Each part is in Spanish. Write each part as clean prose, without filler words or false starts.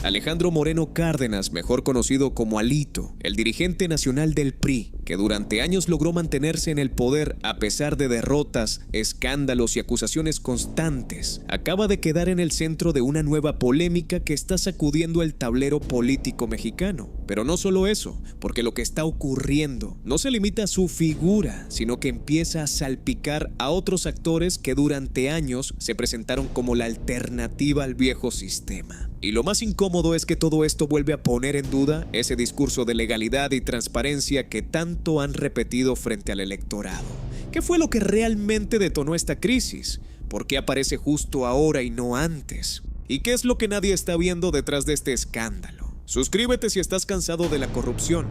Alejandro Moreno Cárdenas, mejor conocido como Alito, el dirigente nacional del PRI, que durante años logró mantenerse en el poder a pesar de derrotas, escándalos y acusaciones constantes, acaba de quedar en el centro de una nueva polémica que está sacudiendo el tablero político mexicano. Pero no solo eso, porque lo que está ocurriendo no se limita a su figura, sino que empieza a salpicar a otros actores que durante años se presentaron como la alternativa al viejo sistema. Y lo más incómodo es que todo esto vuelve a poner en duda ese discurso de legalidad y transparencia que tanto han repetido frente al electorado. ¿Qué fue lo que realmente detonó esta crisis? ¿Por qué aparece justo ahora y no antes? ¿Y qué es lo que nadie está viendo detrás de este escándalo? Suscríbete si estás cansado de la corrupción,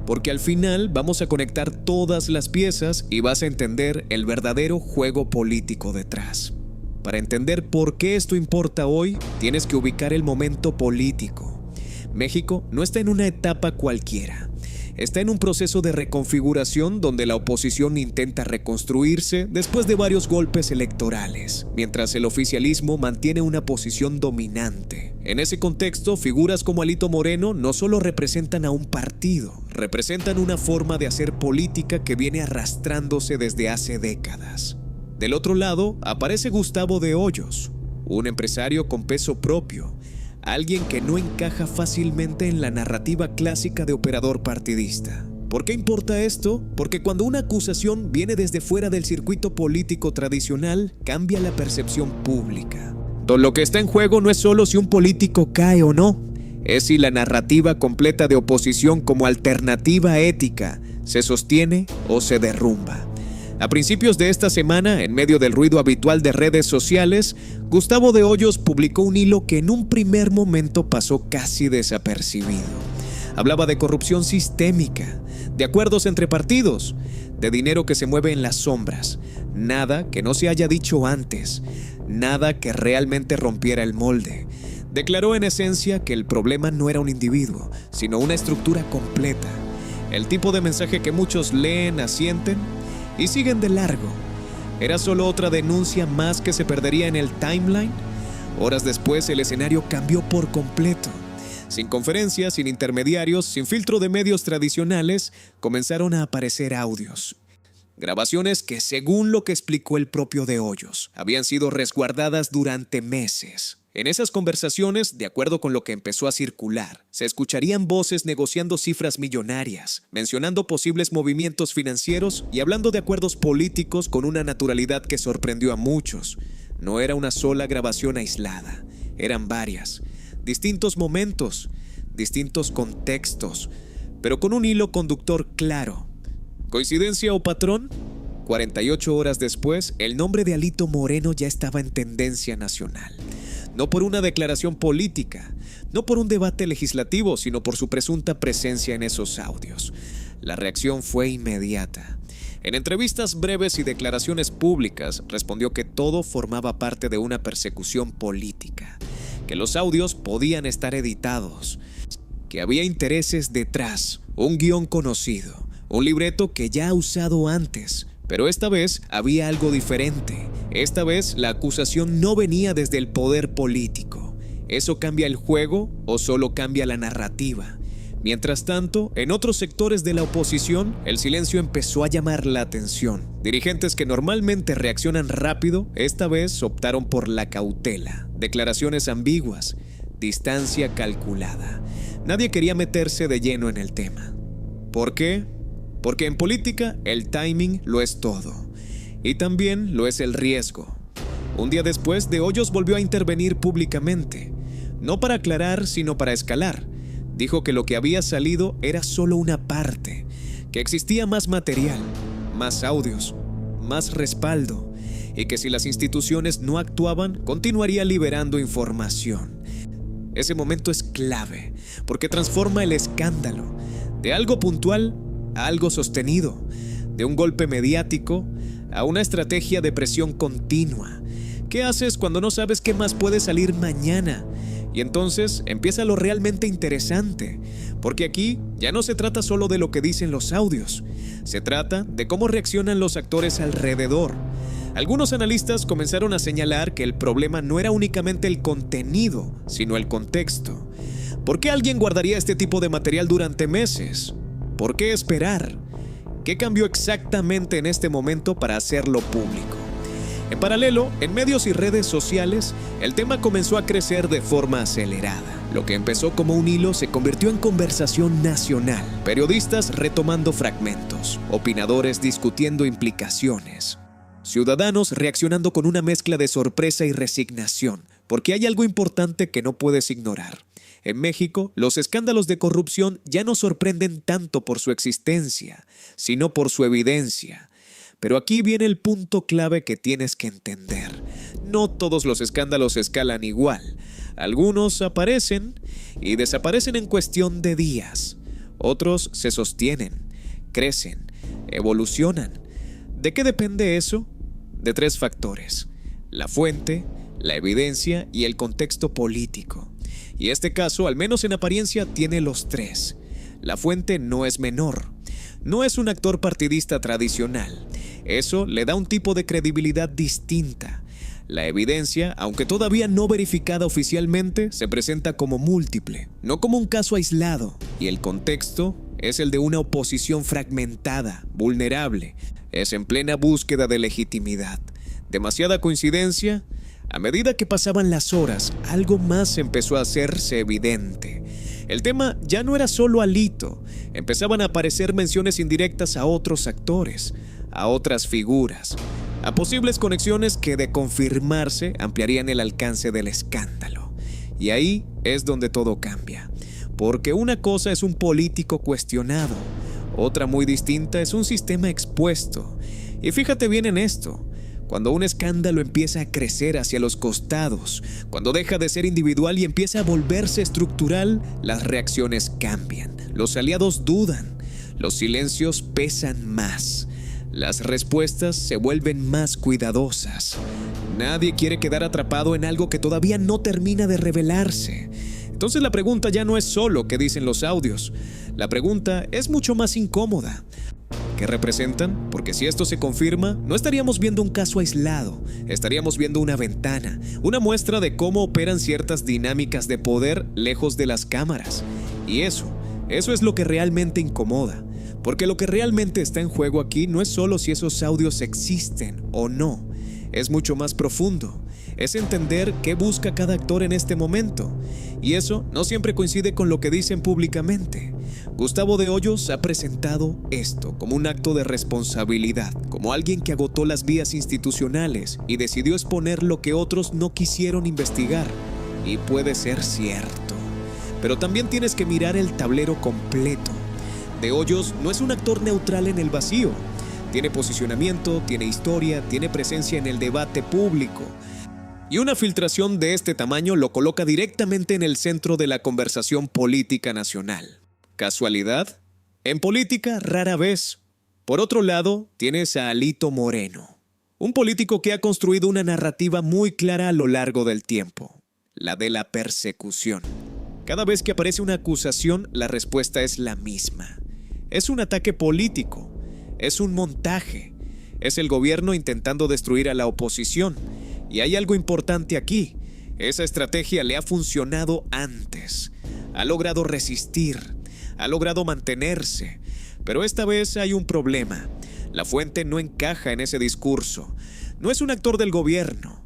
porque al final vamos a conectar todas las piezas y vas a entender el verdadero juego político detrás. Para entender por qué esto importa hoy, tienes que ubicar el momento político. México no está en una etapa cualquiera. Está en un proceso de reconfiguración donde la oposición intenta reconstruirse después de varios golpes electorales, mientras el oficialismo mantiene una posición dominante. En ese contexto, figuras como Alito Moreno no solo representan a un partido, representan una forma de hacer política que viene arrastrándose desde hace décadas. Del otro lado, aparece Gustavo de Hoyos, un empresario con peso propio, alguien que no encaja fácilmente en la narrativa clásica de operador partidista. ¿Por qué importa esto? Porque cuando una acusación viene desde fuera del circuito político tradicional, cambia la percepción pública. Lo que está en juego no es solo si un político cae o no, es si la narrativa completa de oposición como alternativa ética se sostiene o se derrumba. A principios de esta semana, en medio del ruido habitual de redes sociales, Gustavo de Hoyos publicó un hilo que en un primer momento pasó casi desapercibido. Hablaba de corrupción sistémica, de acuerdos entre partidos, de dinero que se mueve en las sombras, nada que no se haya dicho antes, nada que realmente rompiera el molde. Declaró en esencia que el problema no era un individuo, sino una estructura completa. El tipo de mensaje que muchos leen, asienten y siguen de largo. ¿Era solo otra denuncia más que se perdería en el timeline? Horas después el escenario cambió por completo. Sin conferencias, sin intermediarios, sin filtro de medios tradicionales, comenzaron a aparecer audios. Grabaciones que, según lo que explicó el propio de Hoyos, habían sido resguardadas durante meses. En esas conversaciones, de acuerdo con lo que empezó a circular, se escucharían voces negociando cifras millonarias, mencionando posibles movimientos financieros y hablando de acuerdos políticos con una naturalidad que sorprendió a muchos. No era una sola grabación aislada, eran varias, distintos momentos, distintos contextos, pero con un hilo conductor claro. ¿Coincidencia o patrón? 48 horas después, el nombre de Alito Moreno ya estaba en tendencia nacional. No por una declaración política, no por un debate legislativo, sino por su presunta presencia en esos audios. La reacción fue inmediata. En entrevistas breves y declaraciones públicas, respondió que todo formaba parte de una persecución política, que los audios podían estar editados, que había intereses detrás, un guión conocido, un libreto que ya ha usado antes. Pero esta vez había algo diferente. Esta vez la acusación no venía desde el poder político. ¿Eso cambia el juego o solo cambia la narrativa? Mientras tanto, en otros sectores de la oposición, el silencio empezó a llamar la atención. Dirigentes que normalmente reaccionan rápido, esta vez optaron por la cautela. Declaraciones ambiguas, distancia calculada. Nadie quería meterse de lleno en el tema. ¿Por qué? Porque en política el timing lo es todo, y también lo es el riesgo. Un día después, De Hoyos volvió a intervenir públicamente, no para aclarar, sino para escalar. Dijo que lo que había salido era solo una parte, que existía más material, más audios, más respaldo, y que si las instituciones no actuaban, continuaría liberando información. Ese momento es clave, porque transforma el escándalo de algo puntual a algo sostenido, de un golpe mediático a una estrategia de presión continua. ¿Qué haces cuando no sabes qué más puede salir mañana? Y entonces empieza lo realmente interesante, porque aquí ya no se trata solo de lo que dicen los audios, se trata de cómo reaccionan los actores alrededor. Algunos analistas comenzaron a señalar que el problema no era únicamente el contenido, sino el contexto. ¿Por qué alguien guardaría este tipo de material durante meses? ¿Por qué esperar? ¿Qué cambió exactamente en este momento para hacerlo público? En paralelo, en medios y redes sociales, el tema comenzó a crecer de forma acelerada. Lo que empezó como un hilo se convirtió en conversación nacional. Periodistas retomando fragmentos, opinadores discutiendo implicaciones, ciudadanos reaccionando con una mezcla de sorpresa y resignación, porque hay algo importante que no puedes ignorar. En México, los escándalos de corrupción ya no sorprenden tanto por su existencia, sino por su evidencia. Pero aquí viene el punto clave que tienes que entender. No todos los escándalos escalan igual. Algunos aparecen y desaparecen en cuestión de días. Otros se sostienen, crecen, evolucionan. ¿De qué depende eso? De 3 factores: la fuente, la evidencia y el contexto político. Y este caso, al menos en apariencia, tiene los 3. La fuente no es menor. No es un actor partidista tradicional. Eso le da un tipo de credibilidad distinta. La evidencia, aunque todavía no verificada oficialmente, se presenta como múltiple, no como un caso aislado. Y el contexto es el de una oposición fragmentada, vulnerable. Es en plena búsqueda de legitimidad. ¿Demasiada coincidencia? A medida que pasaban las horas, algo más empezó a hacerse evidente. El tema ya no era solo Alito. Empezaban a aparecer menciones indirectas a otros actores, a otras figuras, a posibles conexiones que, de confirmarse, ampliarían el alcance del escándalo. Y ahí es donde todo cambia. Porque una cosa es un político cuestionado, otra muy distinta es un sistema expuesto. Y fíjate bien en esto. Cuando un escándalo empieza a crecer hacia los costados, cuando deja de ser individual y empieza a volverse estructural, las reacciones cambian. Los aliados dudan, los silencios pesan más, las respuestas se vuelven más cuidadosas. Nadie quiere quedar atrapado en algo que todavía no termina de revelarse. Entonces la pregunta ya no es solo qué dicen los audios. La pregunta es mucho más incómoda. ¿Qué representan? Porque si esto se confirma, no estaríamos viendo un caso aislado, estaríamos viendo una ventana, una muestra de cómo operan ciertas dinámicas de poder lejos de las cámaras. Y eso es lo que realmente incomoda, porque lo que realmente está en juego aquí no es solo si esos audios existen o no, es mucho más profundo. Es entender qué busca cada actor en este momento. Y eso no siempre coincide con lo que dicen públicamente. Gustavo de Hoyos ha presentado esto como un acto de responsabilidad, como alguien que agotó las vías institucionales y decidió exponer lo que otros no quisieron investigar. Y puede ser cierto. Pero también tienes que mirar el tablero completo. De Hoyos no es un actor neutral en el vacío. Tiene posicionamiento, tiene historia, tiene presencia en el debate público. Y una filtración de este tamaño lo coloca directamente en el centro de la conversación política nacional. ¿Casualidad? En política, rara vez. Por otro lado, tienes a Alito Moreno, un político que ha construido una narrativa muy clara a lo largo del tiempo, la de la persecución. Cada vez que aparece una acusación, la respuesta es la misma. Es un ataque político, es un montaje, es el gobierno intentando destruir a la oposición. Y hay algo importante aquí. Esa estrategia le ha funcionado antes. Ha logrado resistir. Ha logrado mantenerse. Pero esta vez hay un problema. La fuente no encaja en ese discurso. No es un actor del gobierno.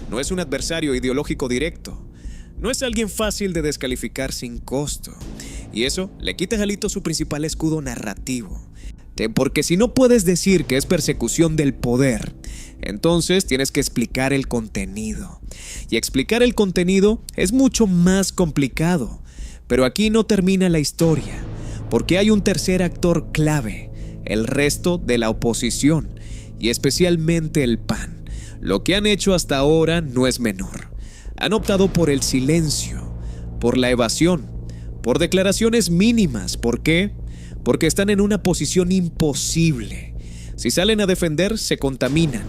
No es un adversario ideológico directo. No es alguien fácil de descalificar sin costo. Y eso le quita a Alito su principal escudo narrativo. Porque si no puedes decir que es persecución del poder, entonces tienes que explicar el contenido. Y explicar el contenido es mucho más complicado. Pero aquí no termina la historia, porque hay un tercer actor clave, el resto de la oposición, y especialmente el PAN. Lo que han hecho hasta ahora no es menor. Han optado por el silencio, por la evasión, por declaraciones mínimas. ¿Por qué? Porque están en una posición imposible. Si salen a defender, se contaminan.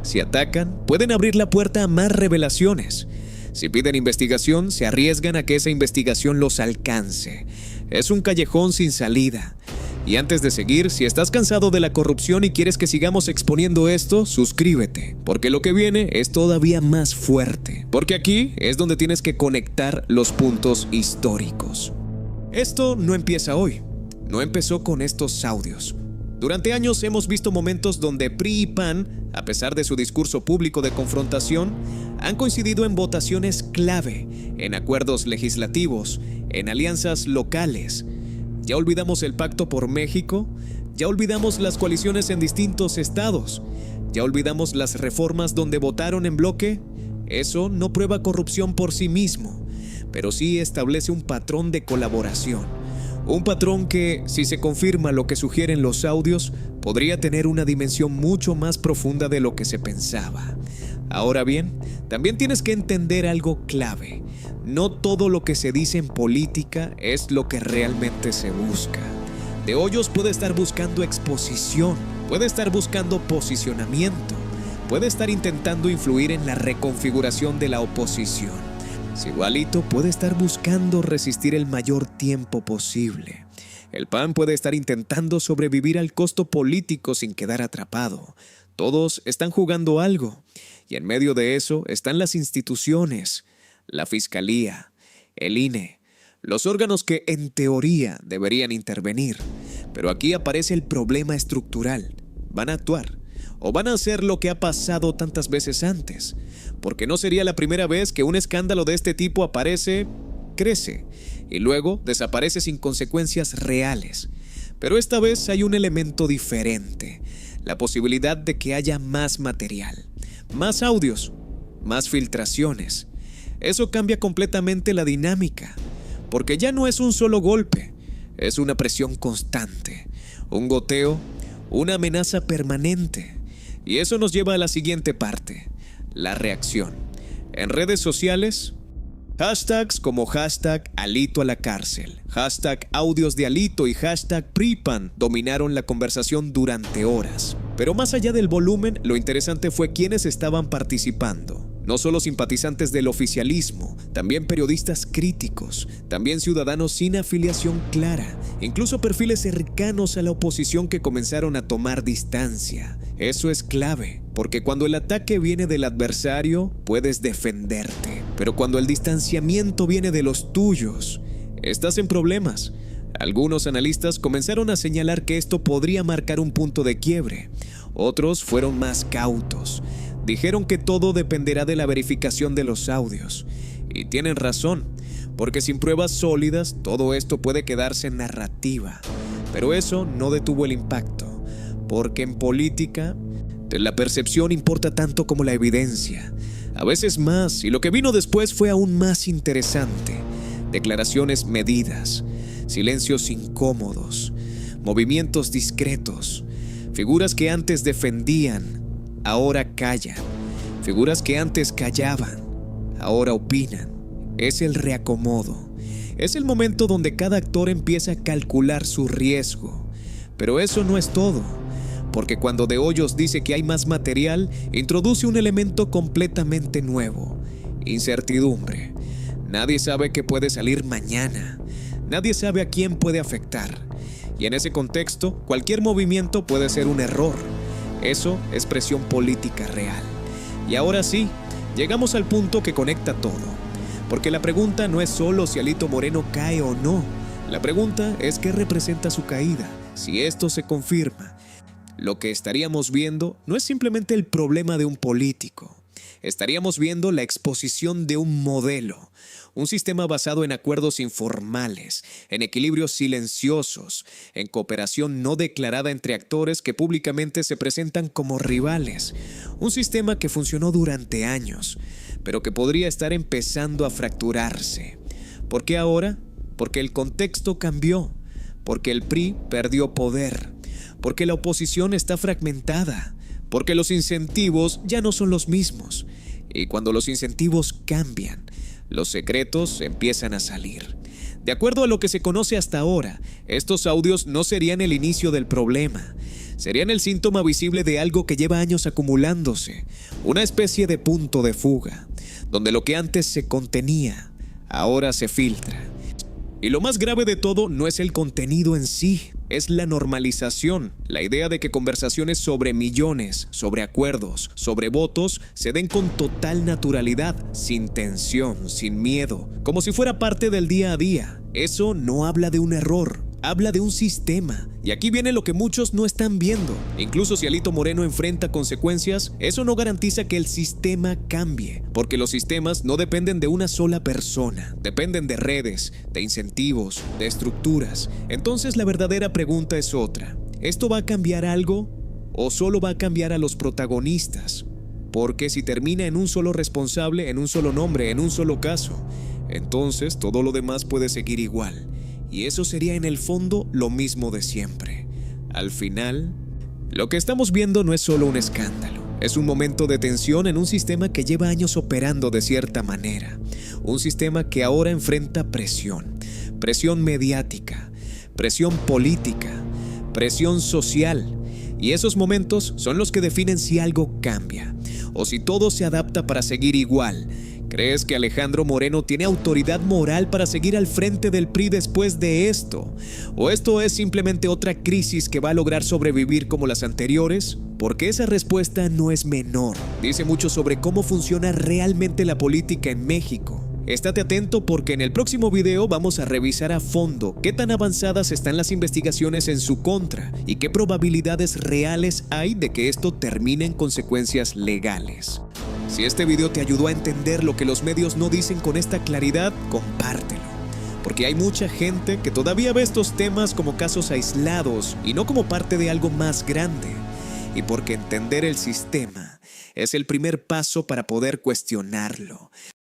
Si atacan, pueden abrir la puerta a más revelaciones. Si piden investigación, se arriesgan a que esa investigación los alcance. Es un callejón sin salida. Y antes de seguir, si estás cansado de la corrupción y quieres que sigamos exponiendo esto, suscríbete, porque lo que viene es todavía más fuerte, porque aquí es donde tienes que conectar los puntos históricos. Esto no empieza hoy, no empezó con estos audios. Durante años hemos visto momentos donde PRI y PAN, a pesar de su discurso público de confrontación, han coincidido en votaciones clave, en acuerdos legislativos, en alianzas locales. ¿Ya olvidamos el Pacto por México? ¿Ya olvidamos las coaliciones en distintos estados? ¿Ya olvidamos las reformas donde votaron en bloque? Eso no prueba corrupción por sí mismo, pero sí establece un patrón de colaboración. Un patrón que, si se confirma lo que sugieren los audios, podría tener una dimensión mucho más profunda de lo que se pensaba. Ahora bien, también tienes que entender algo clave. No todo lo que se dice en política es lo que realmente se busca. De Hoyos puede estar buscando exposición, puede estar buscando posicionamiento, puede estar intentando influir en la reconfiguración de la oposición. Alito puede estar buscando resistir el mayor tiempo posible. El PAN puede estar intentando sobrevivir al costo político sin quedar atrapado. Todos están jugando algo, y en medio de eso están las instituciones, la Fiscalía, el INE, los órganos que en teoría deberían intervenir. Pero aquí aparece el problema estructural. ¿Van a actuar? ¿O van a hacer lo que ha pasado tantas veces antes? Porque no sería la primera vez que un escándalo de este tipo aparece, crece, y luego desaparece sin consecuencias reales. Pero esta vez hay un elemento diferente, la posibilidad de que haya más material, más audios, más filtraciones. Eso cambia completamente la dinámica, porque ya no es un solo golpe, es una presión constante, un goteo, una amenaza permanente. Y eso nos lleva a la siguiente parte, la reacción. En redes sociales, hashtags como hashtag Alito a la cárcel, hashtag audios de Alito y hashtag PRIPAN dominaron la conversación durante horas. Pero más allá del volumen, lo interesante fue quiénes estaban participando. No solo simpatizantes del oficialismo, también periodistas críticos, también ciudadanos sin afiliación clara, incluso perfiles cercanos a la oposición que comenzaron a tomar distancia. Eso es clave, porque cuando el ataque viene del adversario, puedes defenderte, pero cuando el distanciamiento viene de los tuyos, estás en problemas. Algunos analistas comenzaron a señalar que esto podría marcar un punto de quiebre. Otros fueron más cautos. Dijeron que todo dependerá de la verificación de los audios. Y tienen razón, porque sin pruebas sólidas, todo esto puede quedarse en narrativa. Pero eso no detuvo el impacto, porque en política, la percepción importa tanto como la evidencia. A veces más, y lo que vino después fue aún más interesante. Declaraciones medidas, silencios incómodos, movimientos discretos, figuras que antes defendían, ahora callan. Figuras que antes callaban, ahora opinan. Es el reacomodo. Es el momento donde cada actor empieza a calcular su riesgo. Pero eso no es todo, porque cuando De Hoyos dice que hay más material, introduce un elemento completamente nuevo: incertidumbre. Nadie sabe qué puede salir mañana. Nadie sabe a quién puede afectar. Y en ese contexto, cualquier movimiento puede ser un error. Eso es presión política real. Y ahora sí, llegamos al punto que conecta todo. Porque la pregunta no es solo si Alito Moreno cae o no. La pregunta es qué representa su caída. Si esto se confirma, lo que estaríamos viendo no es simplemente el problema de un político. Estaríamos viendo la exposición de un modelo, un sistema basado en acuerdos informales, en equilibrios silenciosos, en cooperación no declarada entre actores que públicamente se presentan como rivales. Un sistema que funcionó durante años, pero que podría estar empezando a fracturarse. ¿Por qué ahora? Porque el contexto cambió, porque el PRI perdió poder, porque la oposición está fragmentada, porque los incentivos ya no son los mismos. Y cuando los incentivos cambian, los secretos empiezan a salir. De acuerdo a lo que se conoce hasta ahora, estos audios no serían el inicio del problema. Serían el síntoma visible de algo que lleva años acumulándose. Una especie de punto de fuga, donde lo que antes se contenía, ahora se filtra. Y lo más grave de todo no es el contenido en sí, es la normalización, la idea de que conversaciones sobre millones, sobre acuerdos, sobre votos, se den con total naturalidad, sin tensión, sin miedo, como si fuera parte del día a día. Eso no habla de un error, habla de un sistema. Y aquí viene lo que muchos no están viendo. Incluso si Alito Moreno enfrenta consecuencias, eso no garantiza que el sistema cambie, porque los sistemas no dependen de una sola persona, dependen de redes, de incentivos, de estructuras. Entonces la verdadera pregunta es otra. ¿Esto va a cambiar algo o solo va a cambiar a los protagonistas? Porque si termina en un solo responsable, en un solo nombre, en un solo caso, entonces todo lo demás puede seguir igual. Y eso sería en el fondo lo mismo de siempre. Al final, lo que estamos viendo no es solo un escándalo. Es un momento de tensión en un sistema que lleva años operando de cierta manera. Un sistema que ahora enfrenta presión. Presión mediática, presión política, presión social. Y esos momentos son los que definen si algo cambia o si todo se adapta para seguir igual. ¿Crees que Alejandro Moreno tiene autoridad moral para seguir al frente del PRI después de esto? ¿O esto es simplemente otra crisis que va a lograr sobrevivir como las anteriores? Porque esa respuesta no es menor. Dice mucho sobre cómo funciona realmente la política en México. Estate atento porque en el próximo video vamos a revisar a fondo qué tan avanzadas están las investigaciones en su contra y qué probabilidades reales hay de que esto termine en consecuencias legales. Si este video te ayudó a entender lo que los medios no dicen con esta claridad, compártelo. Porque hay mucha gente que todavía ve estos temas como casos aislados y no como parte de algo más grande. Y porque entender el sistema es el primer paso para poder cuestionarlo.